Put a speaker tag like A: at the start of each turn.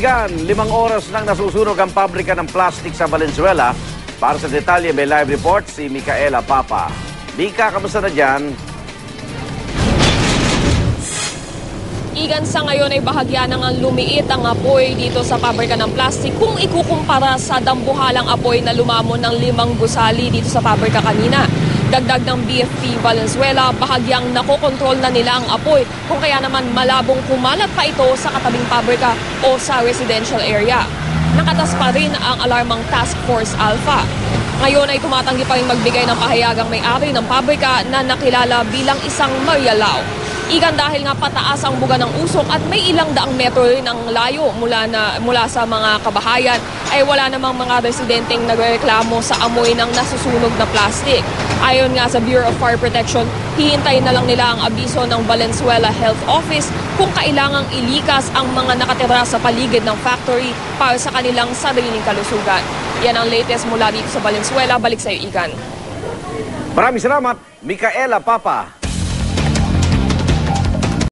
A: Igan, 5 oras nang nasusunog ang pabrika ng plastic sa Valenzuela. Para sa detalye, may live report si Micaela Papa. Mika, kamusta na dyan?
B: Igan, sa ngayon ay bahagya nang lumiit ang apoy dito sa pabrika ng plastic kung ikukumpara sa dambuhalang apoy na lumamon ng 5 gusali dito sa pabrika kanina. Dagdag ng BFP Valenzuela, bahagyang nakokontrol na nila ang apoy kung kaya naman malabong kumalat pa ito sa katabing pabrika o sa residential area. Nakatas pa rin ang alarmang Task Force Alpha. Ngayon ay tumatanggi pa rin magbigay ng pahayagang may-ari ng pabrika na nakilala bilang isang Marialao. Igan, dahil nga pataas ang buga ng usok at may ilang daang metro rin ang layo mula sa mga kabahayan, ay wala namang mga residenteng nagreklamo sa amoy ng nasusunog na plastic. Ayon nga sa Bureau of Fire Protection, hihintayin na lang nila ang abiso ng Valenzuela Health Office kung kailangang ilikas ang mga nakatira sa paligid ng factory para sa kanilang sariling kalusugan. Yan ang latest mula dito sa Valenzuela. Balik sa iyo, Igan.
A: Maraming salamat, Micaela Papa.